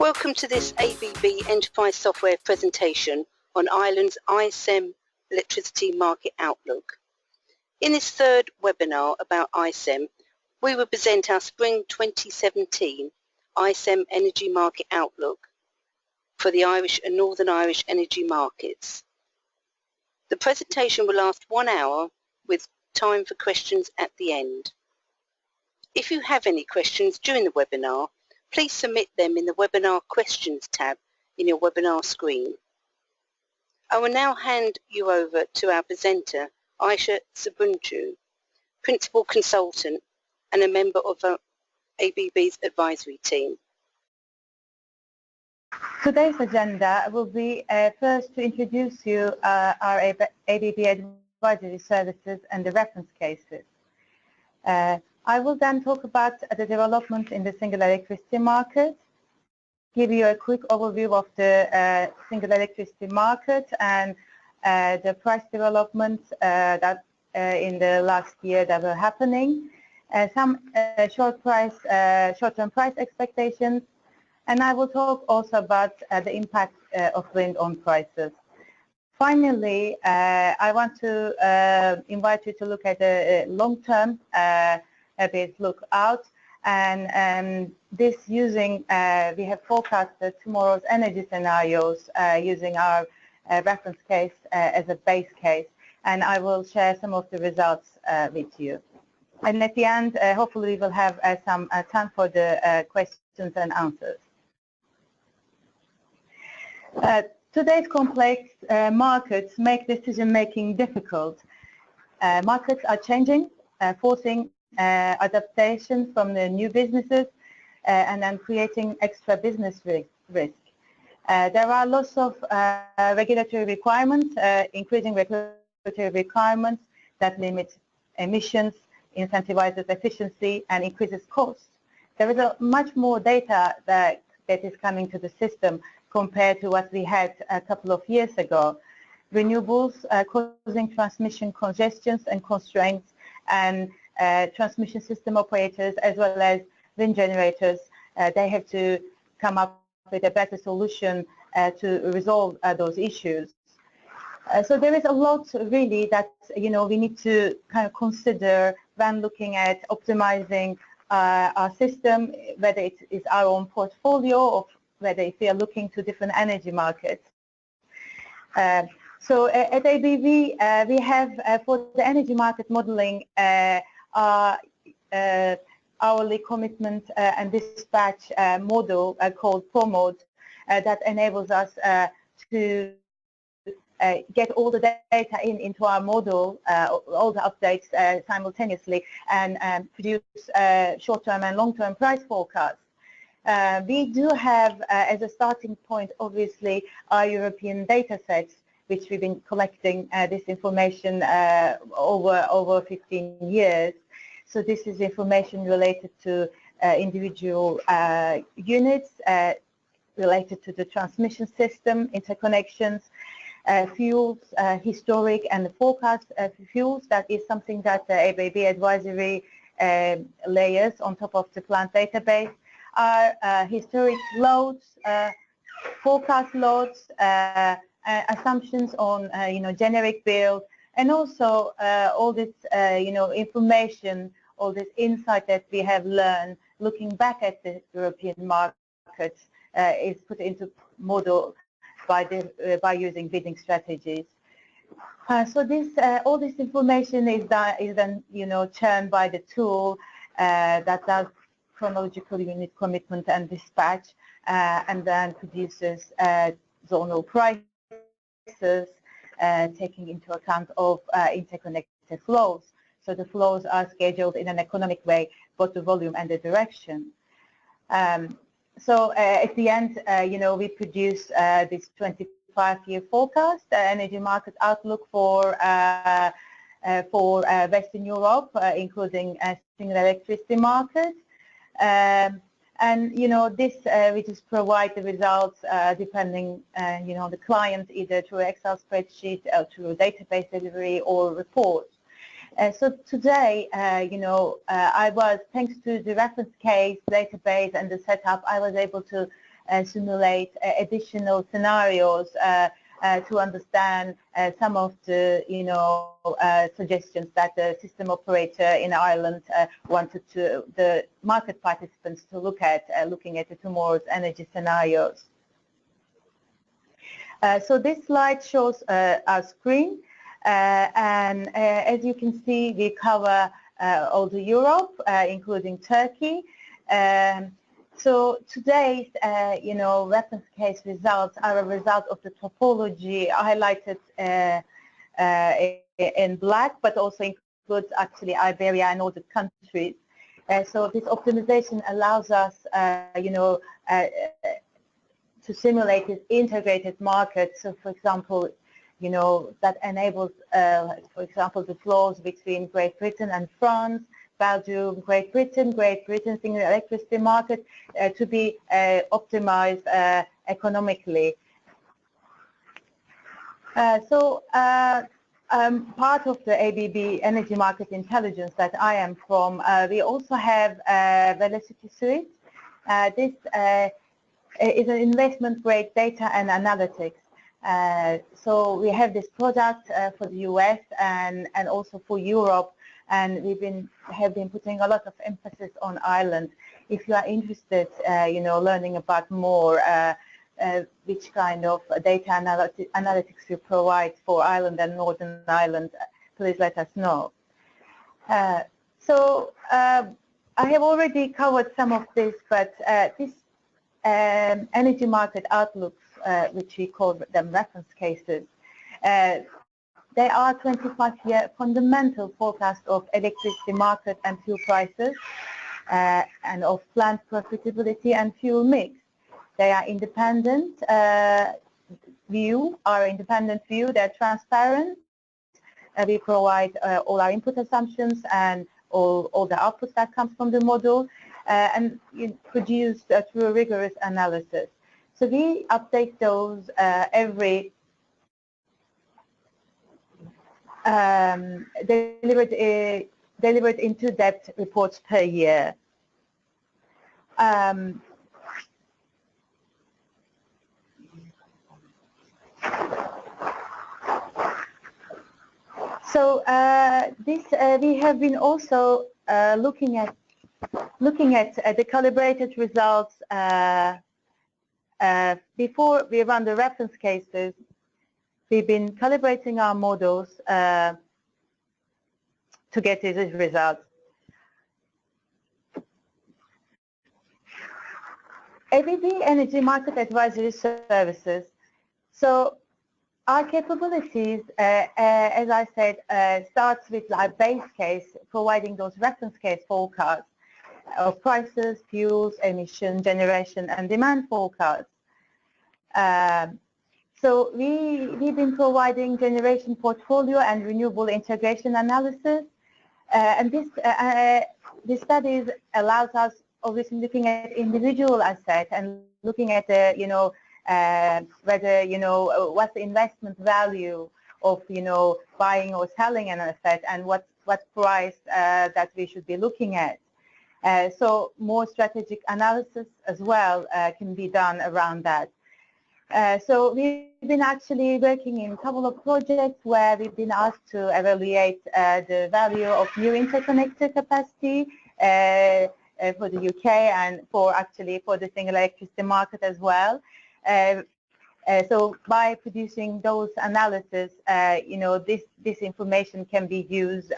Welcome to this ABB Enterprise Software presentation on Ireland's I-SEM Electricity Market Outlook. In this third webinar about I-SEM, we will present our Spring 2017 I-SEM Energy Market Outlook for the Irish and Northern Irish energy markets. The presentation will last 1 hour with time for questions at the end. If you have any questions during the webinar, please submit them in the Webinar Questions tab in your webinar screen. I will now hand you over to our presenter, Aisha Sabuncu, Principal Consultant and a member of ABB's advisory team. Today's agenda will be first to introduce you our ABB advisory services and the reference cases. I will then talk about the development in the single electricity market, give you a quick overview of the single electricity market and the price developments that in the last year that were happening, some short-term price expectations, and I will talk also about the impact of wind on prices. Finally, I want to invite you to look at the long-term look out, and this using we have forecasted tomorrow's energy scenarios using our reference case as a base case, and I will share some of the results with you. And at the end, hopefully we will have some time for the questions and answers. Today's complex markets make decision-making difficult. Markets are changing, forcing adaptation from the new businesses and then creating extra business risk. There are lots of regulatory requirements, increasing regulatory requirements that limit emissions, incentivizes efficiency, and increases costs. There is much more data that is coming to the system compared to what we had a couple of years ago. Renewables causing transmission congestions and constraints, and transmission system operators as well as wind generators, they have to come up with a better solution to resolve those issues. So there is a lot really that we need to kind of consider when looking at optimizing our system, whether it is our own portfolio or whether if we are looking to different energy markets. So at ABB, we have for the energy market modeling hourly commitment and dispatch model called ProMod that enables us to get all the data into our model, all the updates simultaneously, and produce short-term and long-term price forecasts. We do have as a starting point, obviously, our European data sets, which we've been collecting this information over 15 years. So this is information related to individual units, related to the transmission system, interconnections, fuels, historic and the forecast fuels. That is something that the ABB advisory layers on top of the plant database are historic loads, forecast loads, assumptions on generic build, and also all this information, all this insight that we have learned looking back at the European market is put into model by using bidding strategies. So this all this information is then churned by the tool that does chronological unit commitment and dispatch, and then produces zonal prices, taking into account of interconnected flows. So the flows are scheduled in an economic way, both the volume and the direction. So at the end, we produce this 25-year forecast, energy market outlook for Western Europe, including single electricity market. And this we just provide the results depending on the client, either through Excel spreadsheet or through database delivery or reports. So today, I was, thanks to the reference case database and the setup, I was able to simulate additional scenarios to understand some of the, suggestions that the system operator in Ireland wanted the market participants to look at, looking at tomorrow's energy scenarios. So this slide shows our screen, and as you can see, we cover all the Europe, including Turkey. So today's, reference case results are a result of the topology highlighted in black, but also includes actually Iberia and other countries. So this optimization allows us, to simulate this integrated market. So, for example, that enables, for example, the flows between Great Britain and France, Belgium, Great Britain single electricity market to be optimized economically. Part of the ABB Energy Market Intelligence that I am from, we also have Velocity Suite. This is an investment-grade data and analytics. So we have this product for the US and also for Europe, and have been putting a lot of emphasis on Ireland. If you are interested, learning about more which kind of data analytics we provide for Ireland and Northern Ireland, please let us know. I have already covered some of this, but this energy market outlooks, which we call them reference cases, they are 25-year fundamental forecast of electricity market and fuel prices and of plant profitability and fuel mix. They are independent view, they're transparent. We provide all our input assumptions and all the outputs that comes from the model and produced through a rigorous analysis. So we update those every delivered into-depth reports per year. We have been also looking at the calibrated results before we run the reference cases. We've been calibrating our models to get these results. ABB Energy Market Advisory Services. So our capabilities, as I said, starts with our base case, providing those reference case forecasts of prices, fuels, emission, generation, and demand forecasts. So we've been providing generation portfolio and renewable integration analysis, and this studies allows us obviously looking at individual assets and looking at the whether what's the investment value of buying or selling an asset and what price that we should be looking at. So more strategic analysis as well can be done around that. So we've been actually working in a couple of projects where we've been asked to evaluate the value of new interconnector capacity for the UK and for the single electricity market as well. So by producing those analysis, this information can be used,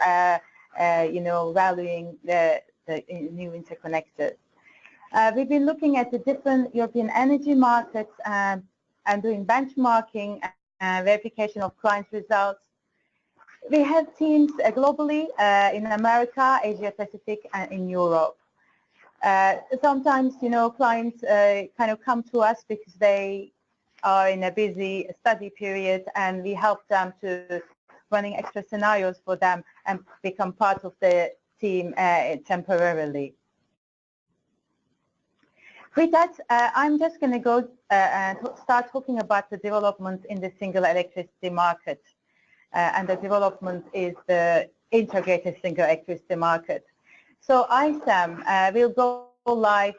valuing the new interconnectors. We've been looking at the different European energy markets and doing benchmarking and verification of client results. We have teams globally in America, Asia Pacific, and in Europe. Sometimes, clients kind of come to us because they are in a busy study period, and we help them to running extra scenarios for them and become part of the team temporarily. With that, I'm just going to go and start talking about the development in the single electricity market. And the development is the integrated single electricity market. So I-SEM will go live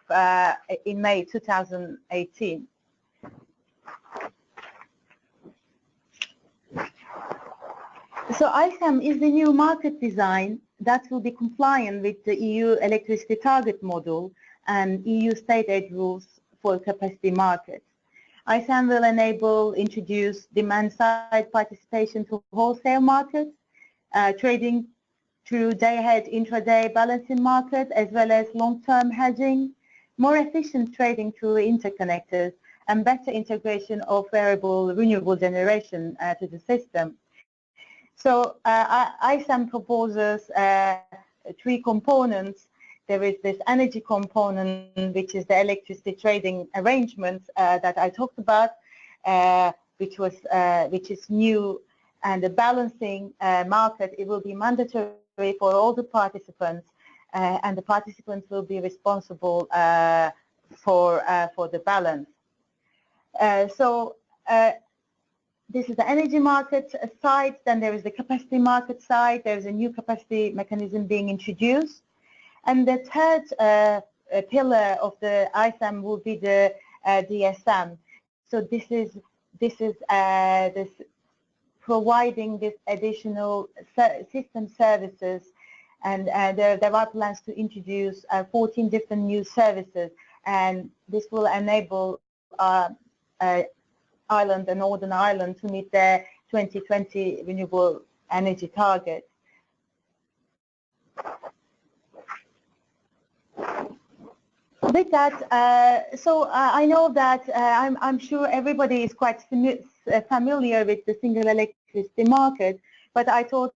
in May 2018. So I-SEM is the new market design that will be compliant with the EU electricity target model and EU state aid rules for capacity market. I-SEM will introduce demand-side participation to wholesale markets, trading through day-ahead intraday balancing market, as well as long-term hedging, more efficient trading through interconnectors, and better integration of variable renewable generation to the system. So I-SEM proposes three components. There is this energy component, which is the electricity trading arrangement that I talked about, which is new, and the balancing market. It will be mandatory for all the participants, and the participants will be responsible for the balance. This is the energy market side. Then there is the capacity market side. There is a new capacity mechanism being introduced. And the third pillar of the I-SEM will be the DSM. So this is providing this additional system services, and there are plans to introduce 14 different new services, and this will enable Ireland and Northern Ireland to meet their 2020 renewable energy target. With that, I know that I'm sure everybody is quite familiar with the single electricity market, but I thought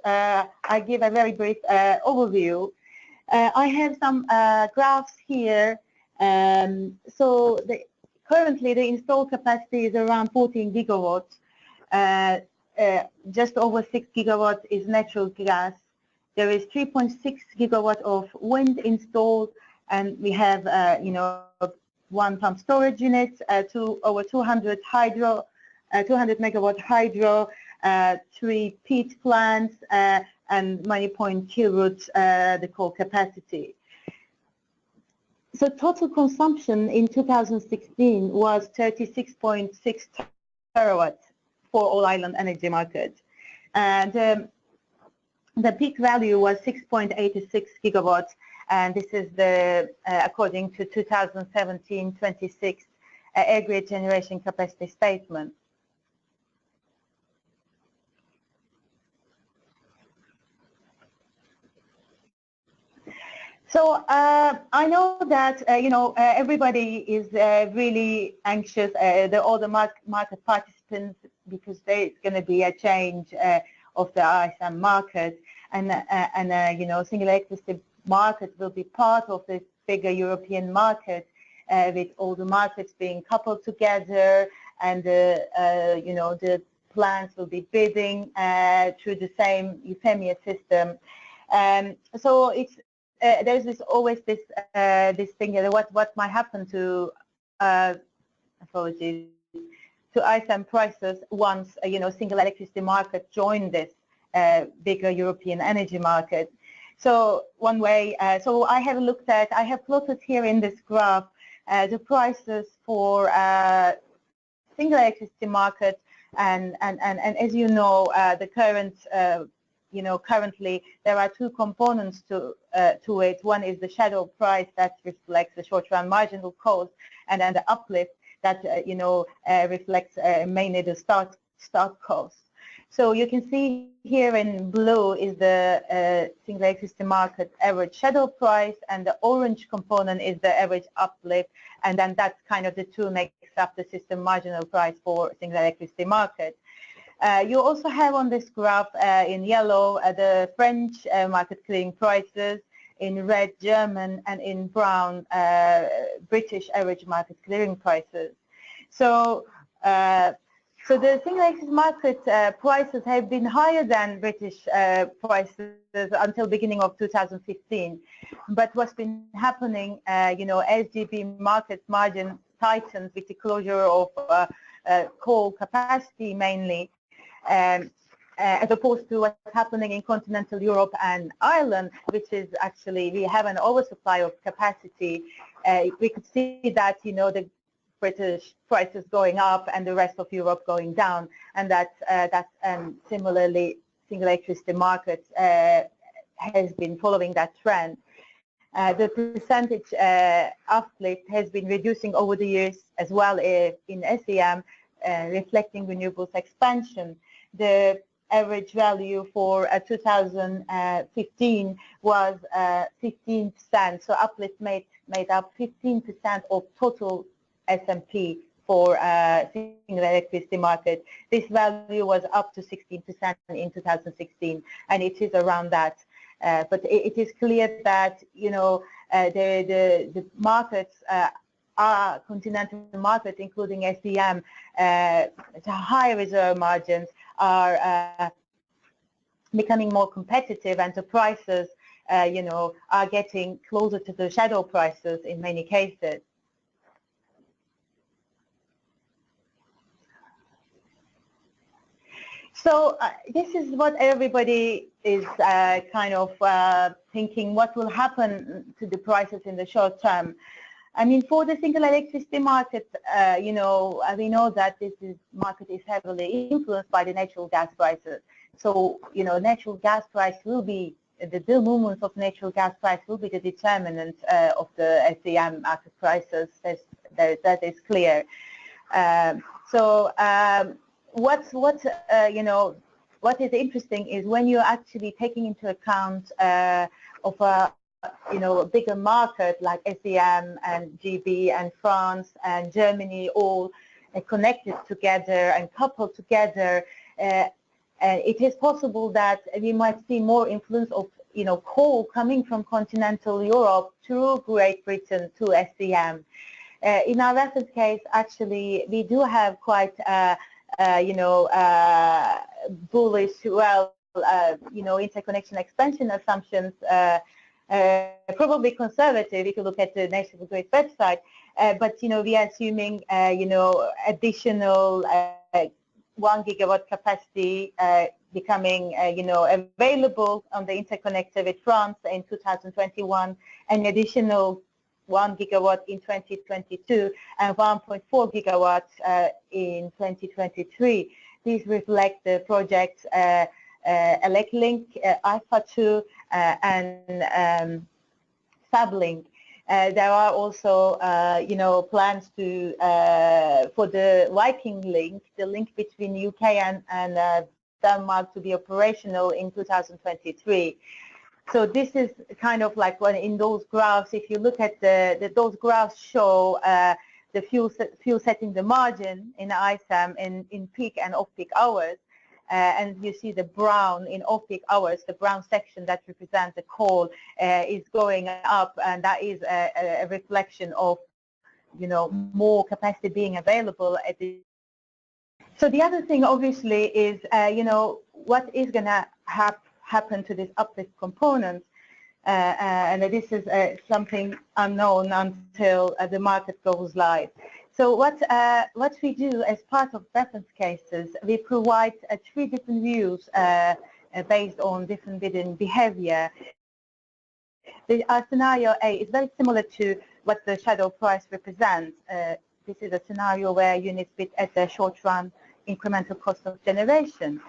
I give a very brief overview. I have some graphs here. Currently, the installed capacity is around 14 gigawatts. Just over 6 gigawatts is natural gas. There is 3.6 gigawatts of wind installed, and we have, 1 pump storage unit, over 200 hydro, 200 megawatt hydro, 3 peat plants, and many point kilowatts, the core capacity. So total consumption in 2016 was 36.6 terawatts for all island energy markets, and the peak value was 6.86 gigawatts, and this is the according to 2017-26 EirGrid generation capacity statement. So I know that everybody is really anxious, all the market participants, because there's going to be a change of the I-SEM market, and single electricity market will be part of this bigger European market, with all the markets being coupled together, and the plants will be bidding through the same EUFEMIA system. So it's there's always this thing, what might happen to to I-SEM prices once single electricity market join this bigger European energy market. So one way, so I have plotted here in this graph the prices for single electricity market, and as you know, the current currently there are two components to it. One is the shadow price that reflects the short-run marginal cost, and then the uplift that reflects mainly the start cost. So you can see here in blue is the single electricity market average shadow price, and the orange component is the average uplift, and then that's kind of the two makes up the system marginal price for single electricity market. You also have on this graph in yellow the French market clearing prices, in red German, and in brown British average market clearing prices. So so the single electricity market prices have been higher than British prices until beginning of 2015. But what's been happening, SGP market margin tightens with the closure of coal capacity mainly, and as opposed to what's happening in continental Europe and Ireland, which is actually, we have an oversupply of capacity. We could see that, you know, the British prices going up and the rest of Europe going down, and similarly, single electricity market has been following that trend. The percentage uplift has been reducing over the years as well in SEM, reflecting renewables expansion. The average value for 2015 was 15%, so uplift made up 15% of total S&P for single electricity market. This value was up to 16% in 2016, and it is around that. But it is clear that, you know, the markets are continental market, including SEM, high reserve margins are becoming more competitive, and the prices, you know, are getting closer to the shadow prices in many cases. So this is what everybody is kind of thinking, what will happen to the prices in the short term. I mean, for the single electricity market, you know, we know that this market is heavily influenced by the natural gas prices. So, you know, natural gas price will be, the movements of natural gas price will be the determinant of the SEM market prices. That is clear. You know, what is interesting is when you're actually taking into account of a, you know, a bigger market like SEM and GB and France and Germany all connected together and coupled together, it is possible that we might see more influence of, you know, coal coming from continental Europe through Great Britain to SEM. In our reference case, actually, we do have quite you know, bullish, well, you know, interconnection expansion assumptions, probably conservative if you look at the National Grid website, but, you know, we are assuming, you know, additional 1 gigawatt capacity becoming, you know, available on the interconnector with France in 2021, and additional 1 gigawatt in 2022 and 1.4 gigawatts in 2023. These reflect the projects ElecLink, IFA2, and Sublink. There are also, you know, plans to for the Viking link, the link between UK and Denmark, to be operational in 2023. So this is kind of like when in those graphs, if you look at those graphs show the fuel setting the margin in I-SEM in peak and off-peak hours, and you see the brown in off-peak hours, the brown section that represents the coal is going up, and that is a reflection of, you know, more capacity being available at the. So the other thing obviously is, you know, what is going to happen to this uplift component, and this is something unknown until the market goes live. So what we do as part of reference cases, we provide 3 different views based on different bidding behavior. Our scenario A is very similar to what the shadow price represents. This is a scenario where units bid at the short-run incremental cost of generation.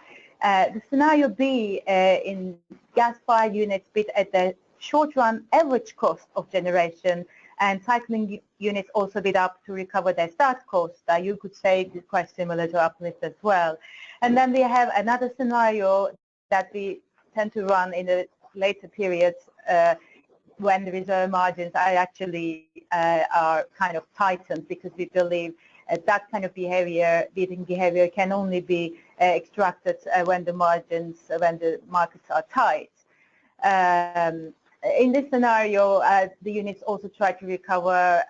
The scenario B in gas-fired units bid at the short-run average cost of generation, and cycling units also bid up to recover their start cost. You could say it's quite similar to uplift as well. And then we have another scenario that we tend to run in the later periods when the reserve margins are actually are kind of tightened, because we believe that kind of behavior, bidding behavior, can only be extracted when the markets are tight. In this scenario, the units also try to recover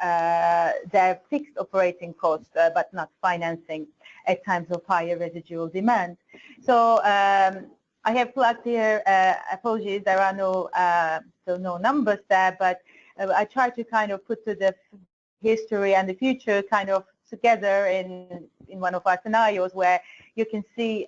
their fixed operating costs, but not financing at times of higher residual demand. So I have plugged here, apologies, there are no numbers there, but I try to kind of put to the history and the future kind of together in one of our scenarios, where you can see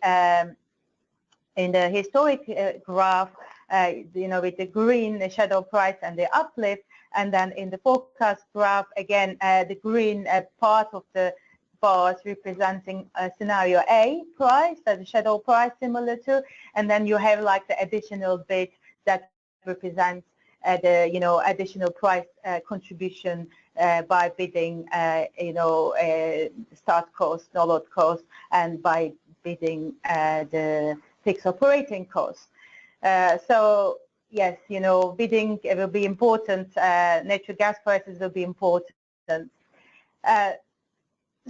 in the historic graph, with the green, the shadow price and the uplift, and then in the forecast graph, again, the green part of the bars representing scenario A price, the shadow price similar to, and then you have like the additional bit that represents the additional price contribution by bidding start cost, no load cost, and by bidding the fixed operating costs. So yes, bidding will be important. Natural gas prices will be important.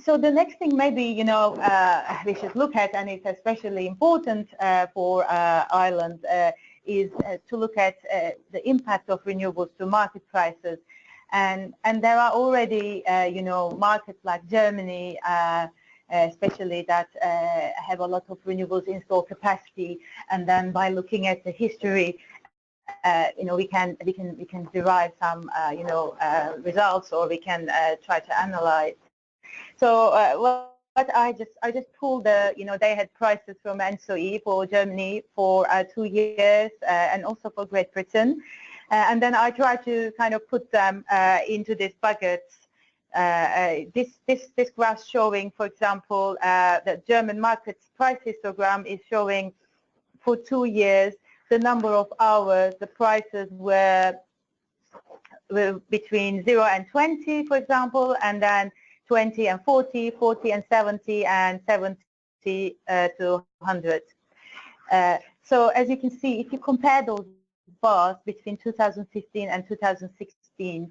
So the next thing maybe we should look at, and it's especially important for Ireland, is to look at the impact of renewables to market prices. And there are already markets like Germany, especially that have a lot of renewables installed capacity. And then by looking at the history, we can derive some results, or we can try to analyze. So what I just pulled they had prices from ENSO-E for Germany for 2 years and also for Great Britain, and then I try to kind of put them into these buckets. This graph showing, for example, the German market's price histogram is showing for 2 years the number of hours the prices were between 0 and 20, for example, and then 20 and 40, 40 and 70, and 70 to 100. So as you can see, if you compare those bars between 2015 and 2016,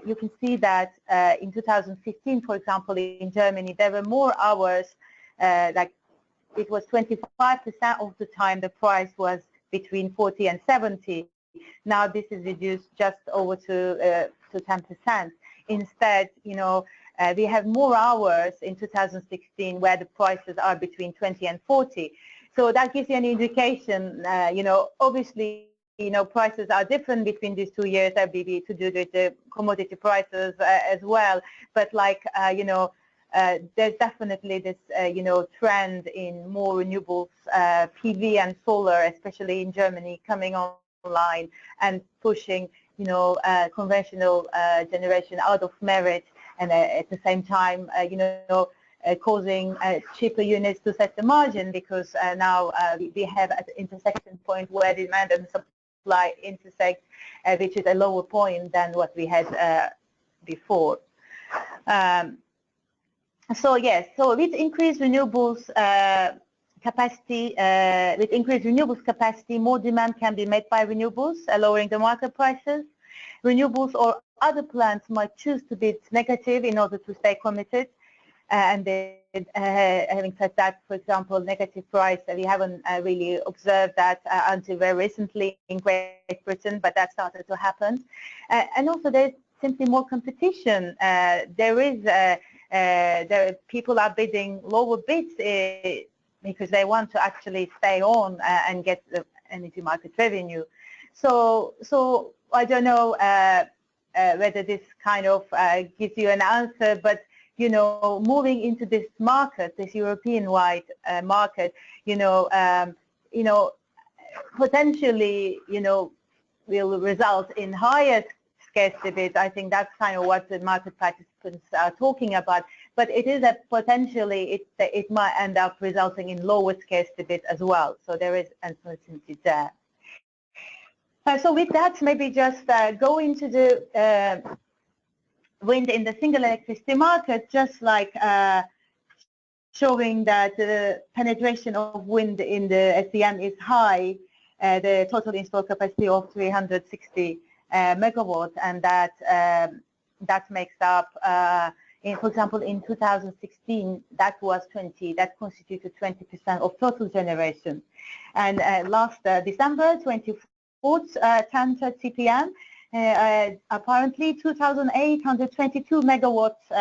you can see that in 2015, for example, in Germany, there were more hours, like it was 25% of the time the price was between 40 and 70. Now this is reduced just over to 10%. Instead, we have more hours in 2016 where the prices are between 20 and 40. So that gives you an indication, obviously, prices are different between these 2 years, maybe to do with the commodity prices as well. But like, there's definitely this, trend in more renewables, PV and solar, especially in Germany, coming online and pushing, conventional generation out of merit, and at the same time, causing cheaper units to set the margin, because now we have at the intersection point where demand and supply intersect, which is a lower point than what we had before. So yes, so with increased renewables capacity, more demand can be met by renewables, lowering the market prices. Renewables or other plants might choose to bid negative in order to stay committed. And having said that, for example, negative price, we haven't really observed that until very recently in Great Britain, but that started to happen. And also there's simply more competition. People are bidding lower bids because they want to actually stay on and get the energy market revenue. So I don't know whether this kind of gives you an answer, but moving into this market, this European-wide market, potentially, will result in higher scarcity bids. I think that's kind of what the market participants are talking about. But it is that potentially it might end up resulting in lower scarcity bids as well. So there is uncertainty there. So with that, maybe just go into the wind in the single electricity market, just like showing that the penetration of wind in the SEM is high, the total installed capacity of 360 megawatts, and that makes up, for example, in 2016, that constituted 20% of total generation. And last December 24th, 10:30 p.m., apparently 2,822 megawatts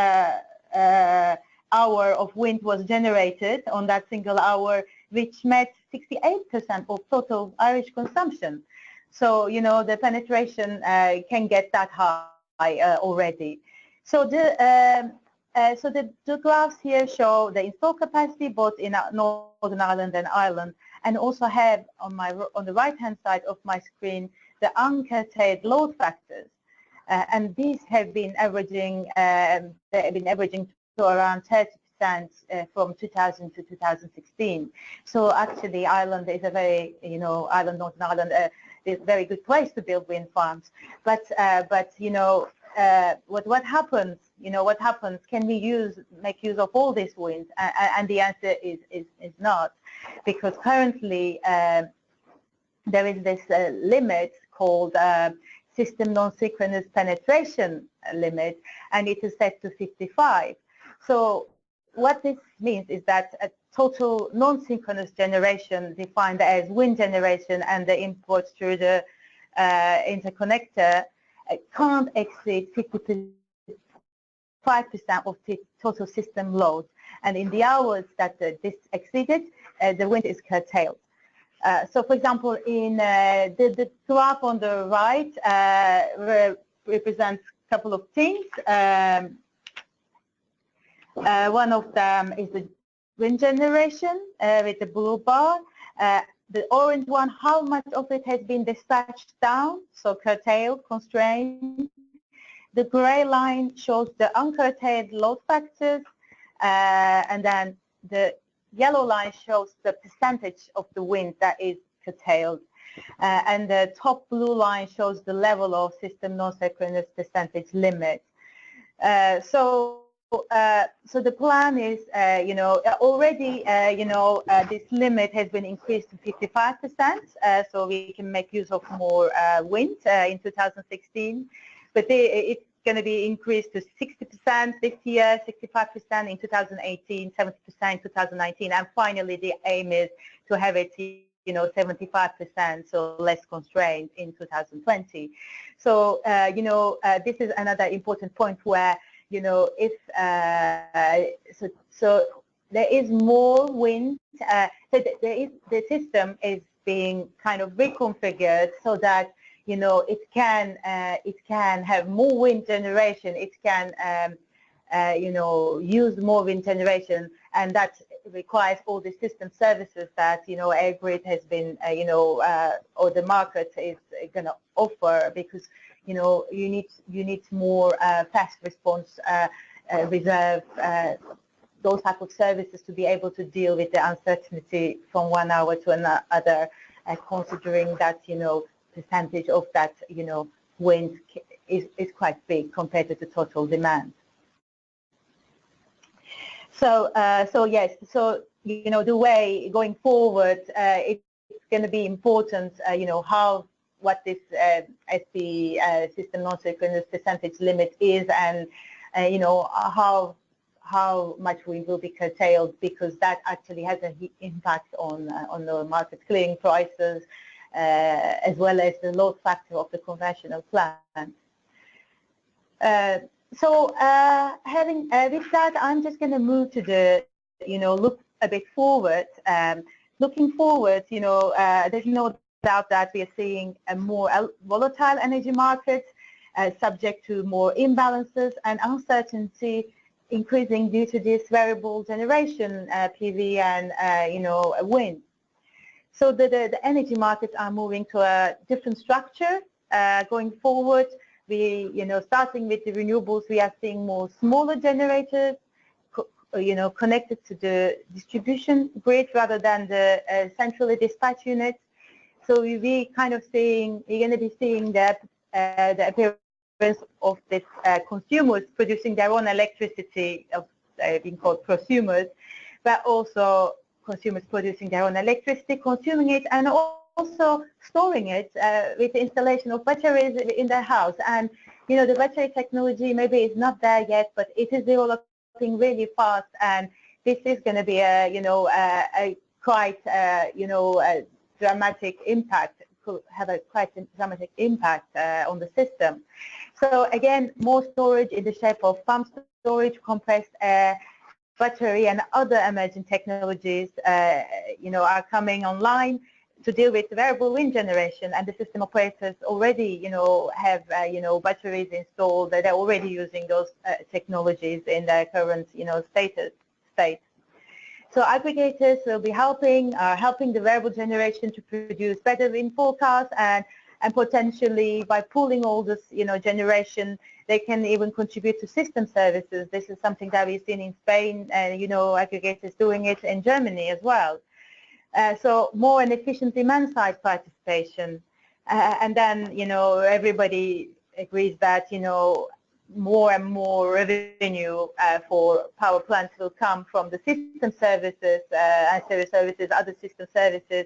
hour of wind was generated on that single hour, which met 68% of total Irish consumption. So, the penetration can get that high already. So the graphs here show the installed capacity both in Northern Ireland and Ireland, and also have on the right-hand side of my screen the uncurtailed load factors, and these have been averaging to around 30% from 2000 to 2016. So actually, Ireland is a very, Northern Ireland is a very good place to build wind farms. But what happens? What happens? Can we make use of all this wind? And the answer is not, because currently there is this limit called system non-synchronous penetration limit, and it is set to 55. So what this means is that a total non-synchronous generation defined as wind generation and the imports through the interconnector can't exceed 55% of the total system load. And in the hours that this exceeded, the wind is curtailed. So, for example, in the graph on the right represents a couple of things. One of them is the wind generation with the blue bar. The orange one, how much of it has been dispatched down, so curtailed, constrained. The gray line shows the uncurtailed load factors, and then the yellow line shows the percentage of the wind that is curtailed, and the top blue line shows the level of system non-synchronous percentage limit. So the plan is, already, this limit has been increased to 55%, so we can make use of more wind in 2016, but it's going to be increased to 60% this year, 65% in 2018, 70% in 2019, and finally the aim is to have it 75%, so less constrained in 2020. So this is another important point where if so there is more wind, so the system is being kind of reconfigured so that it can have more wind generation, it can use more wind generation, and that requires all the system services that EirGrid has been or the market is going to offer, because you need more fast response reserve, those type of services to be able to deal with the uncertainty from 1 hour to another, considering that percentage of that wind is quite big compared to the total demand. So yes, so the way going forward, it's going to be important, what this SP system non-synchronous percentage limit is, and how much we will be curtailed, because that actually has an impact on the market clearing prices, as well as the load factor of the conventional plant. So having with that, I'm just going to move to the look a bit forward. Looking forward, there's no doubt that we are seeing a more volatile energy market, subject to more imbalances and uncertainty increasing due to this variable generation, PV and wind. So the energy markets are moving to a different structure going forward. We, starting with the renewables, we are seeing more smaller generators, connected to the distribution grid rather than the centrally dispatched units. So we're going to be seeing the appearance of this consumers producing their own electricity, being called prosumers, but also consumers producing their own electricity, consuming it, and also storing it with the installation of batteries in their house. And the battery technology maybe is not there yet, but it is developing really fast, and this is going to be a quite a dramatic impact, could have a quite dramatic impact on the system. So again, more storage in the shape of pumped storage, compressed air, battery, and other emerging technologies are coming online to deal with variable wind generation, and the system operators already have batteries installed. They're already using those technologies in their current state. So aggregators will be helping the variable generation to produce better wind forecasts, and potentially by pooling all this, generation, they can even contribute to system services. This is something that we've seen in Spain, and aggregators doing it in Germany as well. So more and efficient demand side participation, and then everybody agrees that more and more revenue for power plants will come from the system services, ancillary services, other system services,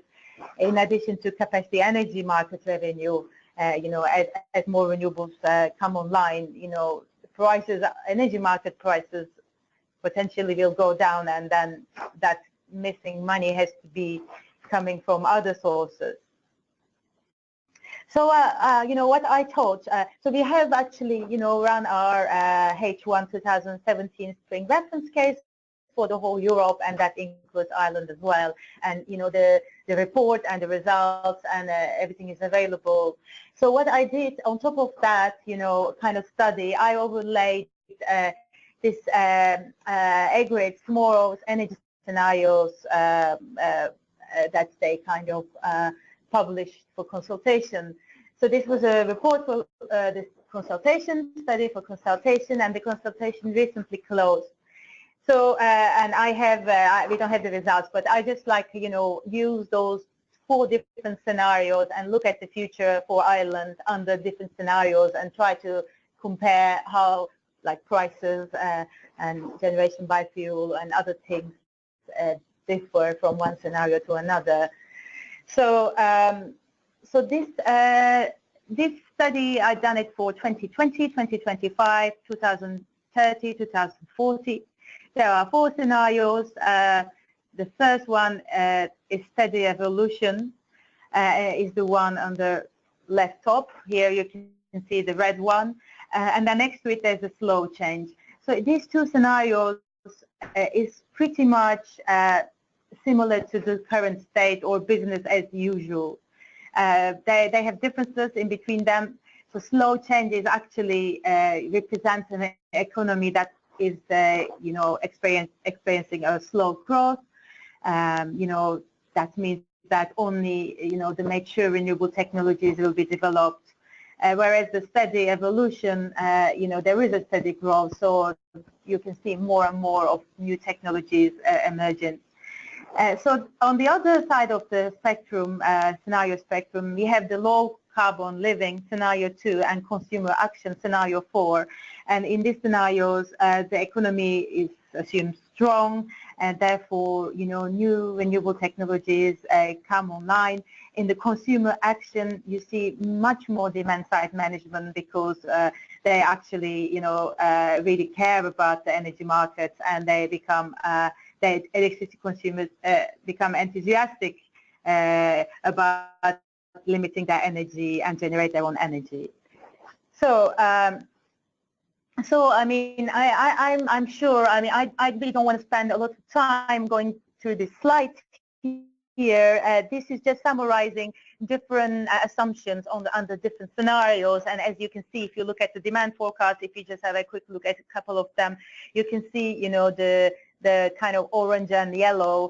in addition to capacity energy market revenue. As more renewables come online, prices, energy market prices potentially will go down, and then that missing money has to be coming from other sources. So, what I thought, so we have actually, run our H1 2017 spring reference case for the whole Europe, and that includes Ireland as well. And, the report and the results and everything is available. So what I did on top of that, kind of study, I overlaid this EirGrid tomorrow's energy scenarios that they kind of published for consultation. So this was a report for this consultation, study for consultation, and the consultation recently closed. So, and I have, we don't have the results, but I just like, use those 4 different scenarios and look at the future for Ireland under different scenarios and try to compare how, like, prices and generation by fuel and other things differ from one scenario to another. So, so this study, I've done it for 2020, 2025, 2030, 2040. There are 4 scenarios. The first one is steady evolution, is the one on the left top. Here you can see the red one, and then next to it there's a slow change. So these 2 scenarios is pretty much similar to the current state or business as usual. They have differences in between them. So slow change is actually represents an economy that is, experiencing a slow growth. That means that only, the mature renewable technologies will be developed. Whereas the steady evolution, there is a steady growth, so you can see more and more of new technologies emerging. So on the other side of the spectrum, scenario spectrum, we have the low carbon living scenario 2 and consumer action scenario 4. And in these scenarios, the economy is assumed strong, and therefore, new renewable technologies come online. In the consumer action, you see much more demand side management because they actually, really care about the energy markets, and they become, the electricity consumers become enthusiastic about limiting their energy and generate their own energy. So, I mean, I'm sure. I mean, I really don't want to spend a lot of time going through this slide here. This is just summarizing different assumptions under different scenarios. And as you can see, if you look at the demand forecast, if you just have a quick look at a couple of them, you can see, the kind of orange and yellow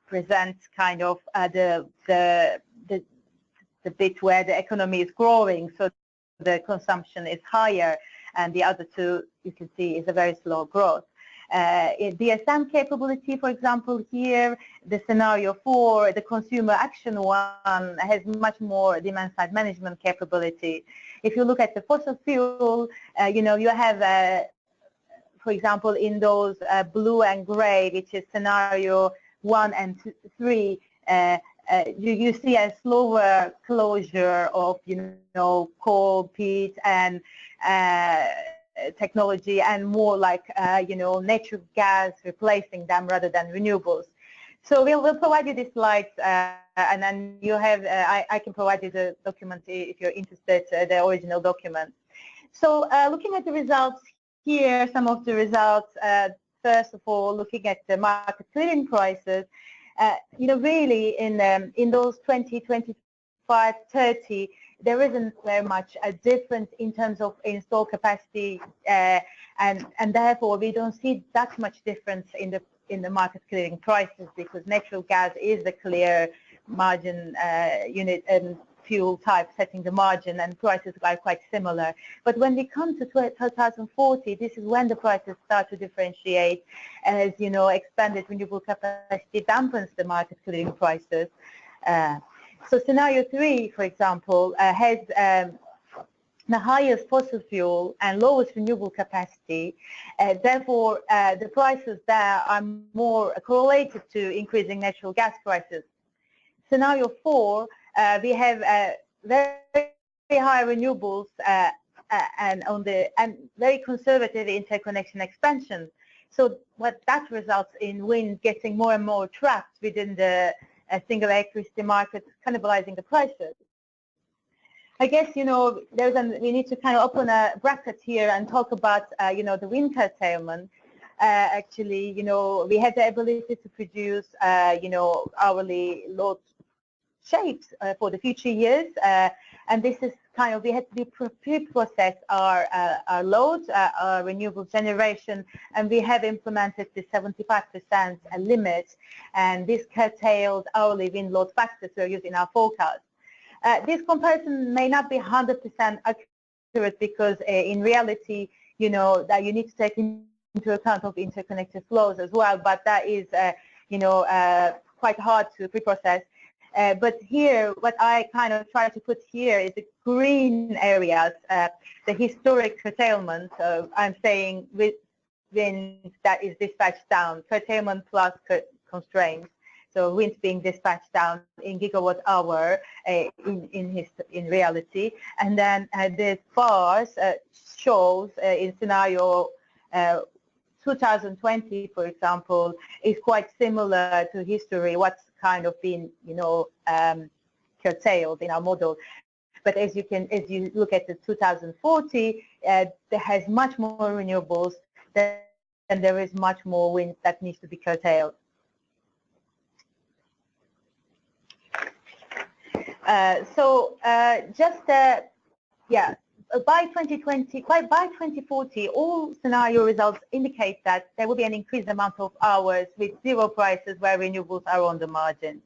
presents kind of the bit where the economy is growing, so the consumption is higher, and the other 2 you can see is a very slow growth. In DSM capability, for example, here the scenario 4, the consumer action one, has much more demand side management capability. If you look at the fossil fuel, you have, for example, in those blue and gray, which is scenario 1 and 3, you see a slower closure of, coal, peat, and technology, and more like, natural gas replacing them rather than renewables. So we'll provide you the slides, and then you have, I can provide you the document if you're interested, the original document. So looking at the results here, some of the results, first of all, looking at the market clearing prices, really in those 2025, 30, there isn't very much a difference in terms of installed capacity, and therefore we don't see that much difference in the in the market clearing prices, because natural gas is the clear margin unit and fuel type setting the margin, and prices are quite similar. But when we come to 2040, this is when the prices start to differentiate, as you know, expanded renewable capacity dampens the market clearing prices. So scenario 3, for example, has the highest fossil fuel and lowest renewable capacity. Therefore, the prices there are more correlated to increasing natural gas prices. Scenario 4, we have very high renewables and very conservative interconnection expansion. So what that results in wind getting more and more trapped within the single electricity market, cannibalizing the prices. I guess, you know, we need to kind of open a bracket here and talk about, you know, the wind curtailment. Actually, you know, we had the ability to produce, you know, hourly load shapes for the future years. And this is kind of, we had to pre-process our loads, our renewable generation, and we have implemented the 75% limit, and this curtailed hourly wind load factors we're using in our forecast. This comparison may not be 100% accurate, because in reality, you know, that you need to take into account of interconnected flows as well, but that is, you know, quite hard to pre-process. But here, what I kind of try to put here is the green areas, the historic curtailment. I'm saying with wind that is dispatched down, curtailment plus constraints. So wind being dispatched down in gigawatt hour in reality. And then the bars shows in scenario 2020, for example, is quite similar to history, what's kind of been, you know, curtailed in our model. But as you look at the 2040, there has much more renewables and there is much more wind that needs to be curtailed. Yeah, by 2040, all scenario results indicate that there will be an increased amount of hours with zero prices where renewables are on the margin.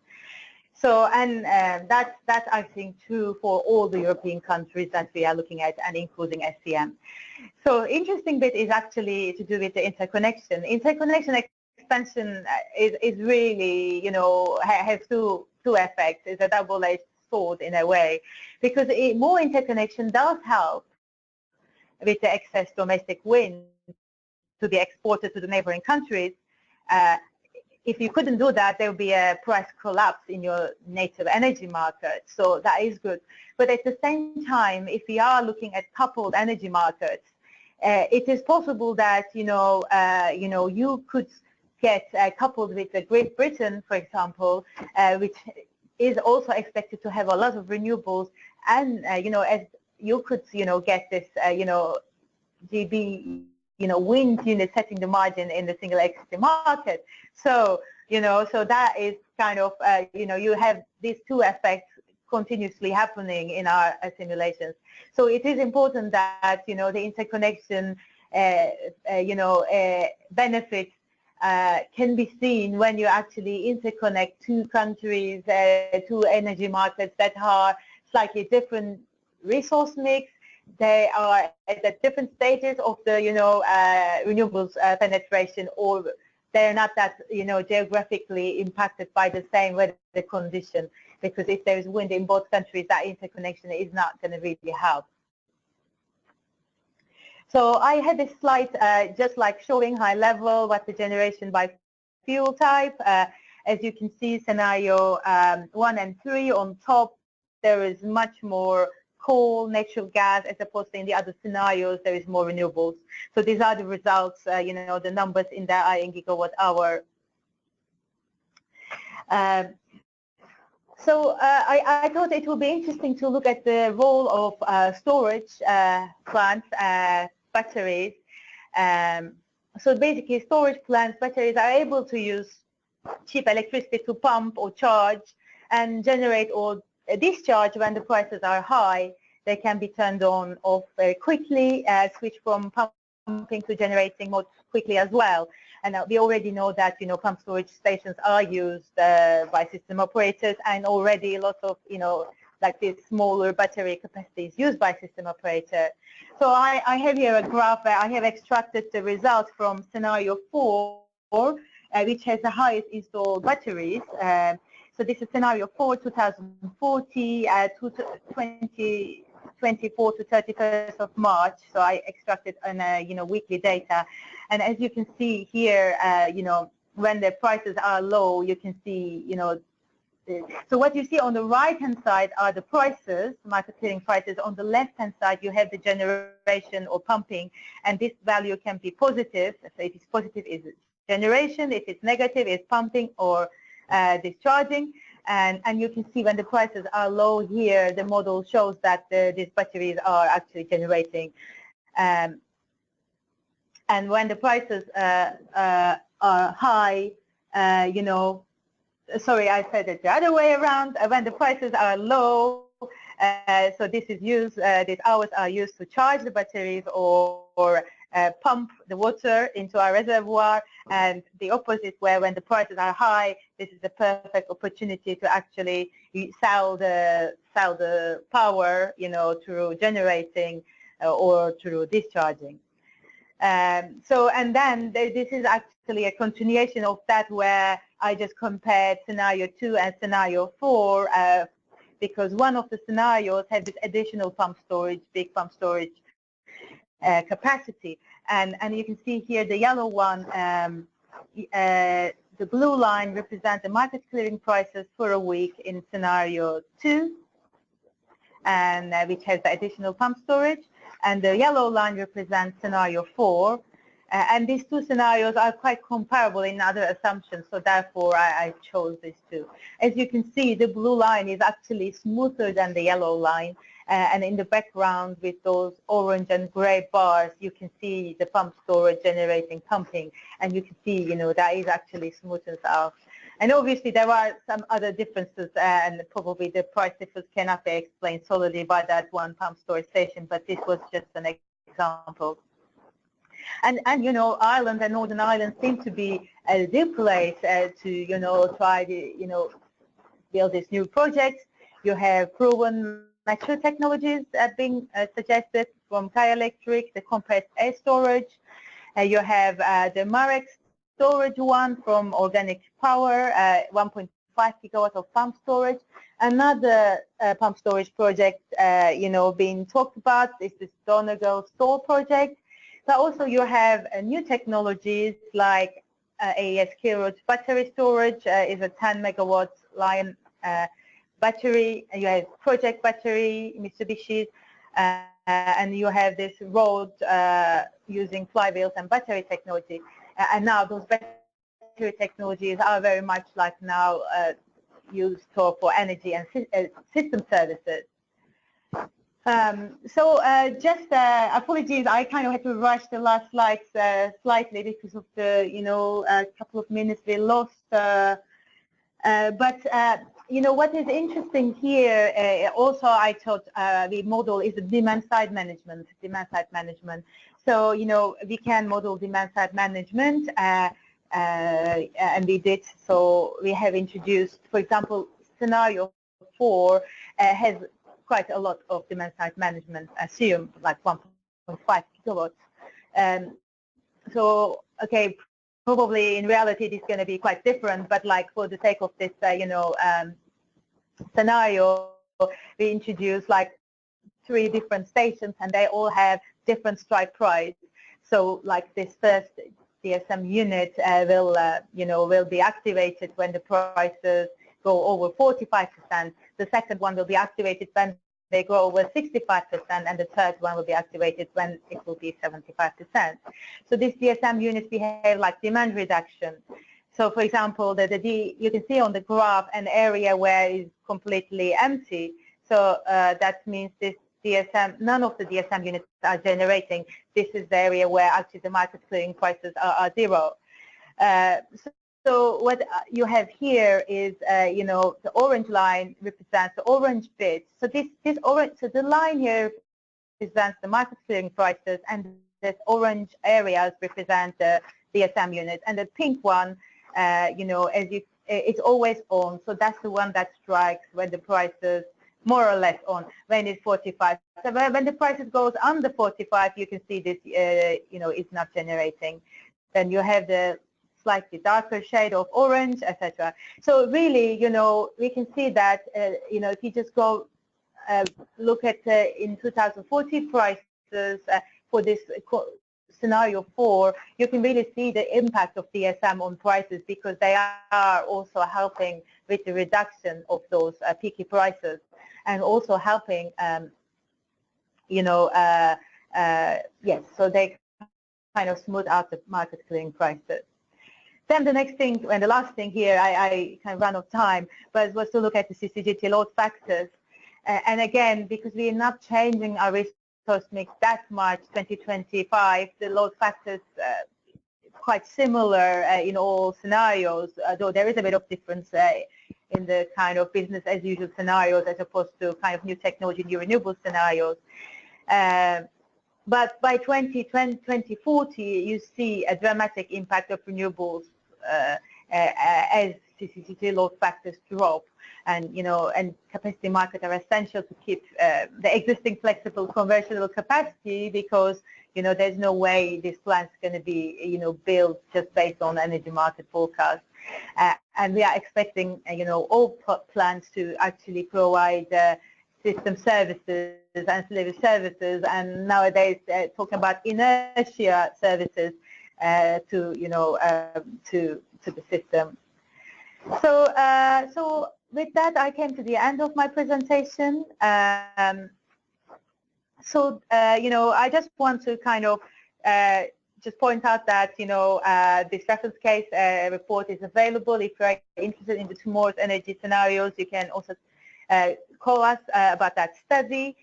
So, and that's I think true for all the European countries that we are looking at, and including SCM. So, interesting bit is actually to do with the interconnection. Interconnection expansion is really, you know, has two effects. It's a double-edged sword in a way, because more interconnection does help with the excess domestic wind to be exported to the neighboring countries. If you couldn't do that, there would be a price collapse in your native energy market. So that is good. But at the same time, if we are looking at coupled energy markets, it is possible that you could get coupled with Great Britain, for example, which is also expected to have a lot of renewables, and as you could get this GB wind unit setting the margin in the single electricity market. So so that is kind of you have these two effects continuously happening in our simulations. So it is important that the interconnection benefits can be seen when you actually interconnect two countries, two energy markets that are slightly different resource mix. They are at the different stages of the renewables penetration, or they're not that geographically impacted by the same weather condition. Because if there is wind in both countries, that interconnection is not going to really help. So I had this slide just like showing high level what the generation by fuel type. As you can see, scenario 1 and 3 on top, there is much more coal, natural gas, as opposed to in the other scenarios, there is more renewables. So these are the results, the numbers in there are in gigawatt hour. So I thought it would be interesting to look at the role of storage plants, batteries. So basically, storage plants, batteries are able to use cheap electricity to pump or charge and generate or discharge when the prices are high. They can be turned on off very quickly, switch from pumping to generating more quickly as well. And we already know that, pump storage stations are used by system operators, and already a lot of, like this smaller battery capacity is used by system operator. So I have here a graph where I have extracted the results from scenario 4, which has the highest installed batteries. So this is scenario 4, 2040, 2024 to 31st of March. So I extracted on weekly data, and as you can see here, when the prices are low, you can see, so what you see on the right-hand side are the prices, market clearing prices. On the left-hand side, you have the generation or pumping, and this value can be positive. So if it's positive, it's generation. If it's negative, it's pumping or discharging. And you can see when the prices are low here, the model shows that these batteries are actually generating. And when the prices are high, sorry, I said it the other way around. When the prices are low, so this is used, these hours are used to charge the batteries or pump the water into our reservoir, and the opposite, where when the prices are high, this is the perfect opportunity to actually sell the power, through generating or through discharging. And then this is actually a continuation of that, where I just compared scenario 2 and scenario 4, because one of the scenarios had this additional pump storage, big pump storage capacity, and you can see here the yellow one, the blue line represents the market clearing prices for a week in scenario 2, and which has the additional pump storage, and the yellow line represents scenario 4. And these two scenarios are quite comparable in other assumptions, so therefore I chose these two. As you can see, the blue line is actually smoother than the yellow line, and in the background with those orange and gray bars, you can see the pump storage generating pumping, and you can see, that is actually smoothens out. And obviously there are some other differences, and probably the price difference cannot be explained solely by that one pump storage station, but this was just an example. And Ireland and Northern Ireland seem to be the place to try to build these new projects. You have proven mature technologies being suggested from Thai Electric, the compressed air storage. You have the Marek storage one from Organic Power, 1.5 gigawatts of pump storage. Another pump storage project being talked about is the Donegal Store project. But also you have new technologies like AES Kilroot battery storage is a 10 megawatt line battery. You have project battery, Mitsubishi, and you have this road using flywheels and battery technology. And now those battery technologies are very much like now used for energy and system services. Just apologies, I kind of had to rush the last slides slightly because of the, a couple of minutes we lost. But what is interesting here, also I thought the model is the demand-side management, So, we can model demand-side management, and we did. So we have introduced, for example, scenario 4 has quite a lot of demand-side management assumed, like 1.5 gigawatts. So, okay, probably in reality it is going to be quite different, but like for the sake of this, scenario, we introduced like 3 different stations, and they all have different strike price. So, like this first DSM unit will be activated when the prices go over 45%. The second one will be activated when they go over 65%, and the third one will be activated when it will be 75%. So this DSM unit behave like demand reduction. So for example, you can see on the graph an area where it's completely empty. So that means this DSM, none of the DSM units are generating. This is the area where actually the market clearing prices are zero. So what you have here is, the orange line represents the orange bits. So this orange, so the line here represents the market clearing prices, and the orange areas represent the DSM units, and the pink one, it's always on. So that's the one that strikes when the price is more or less on, when it's 45. So when the prices goes under 45, you can see this, it's not generating. Then you have the slightly darker shade of orange, etc. So really, we can see that, if you just go look at in 2040 prices for this scenario 4, you can really see the impact of DSM on prices, because they are also helping with the reduction of those peaky prices, and also helping, yes, so they kind of smooth out the market clearing prices. Then the next thing, and the last thing here, I kind of run out of time, but was to look at the CCGT load factors. And again, because we are not changing our resource mix that much, 2025, the load factors quite similar in all scenarios, though there is a bit of difference in the kind of business as usual scenarios as opposed to kind of new technology, new renewable scenarios. But by 2040, you see a dramatic impact of renewables as CCGT load factors drop, and and capacity markets are essential to keep the existing flexible conversionable capacity, because there's no way this plant's going to be built just based on energy market forecast, and we are expecting all plants to actually provide system services, ancillary services, and nowadays talking about inertia services to the system. So with that, I came to the end of my presentation. I just want to kind of just point out that this reference case report is available. If you're interested in the tomorrow's energy scenarios, you can also call us about that study.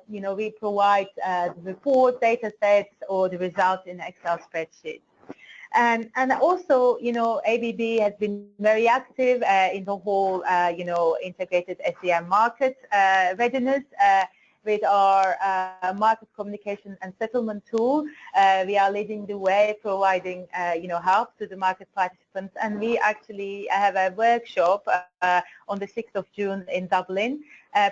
We provide the report, data sets, or the results in Excel spreadsheet. And also, ABB has been very active in the whole, integrated SEM market readiness with our market communication and settlement tool. We are leading the way, providing, help to the market participants. And we actually have a workshop on the 6th of June in Dublin.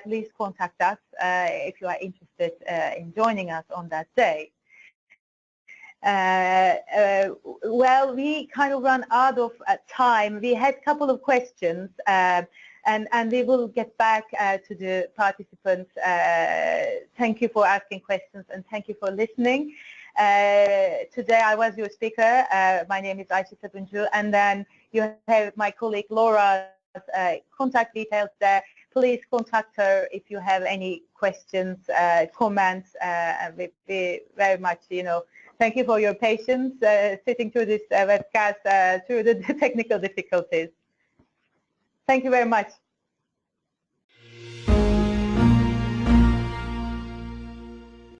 Please contact us if you are interested in joining us on that day. Well, we kind of run out of time. We had a couple of questions, and we will get back to the participants. Thank you for asking questions, and thank you for listening. Today I was your speaker. My name is Ayşe Sabuncu, and then you have my colleague Laura's contact details there. Please contact her if you have any questions, comments, and we very much, thank you for your patience sitting through this webcast through the technical difficulties. Thank you very much.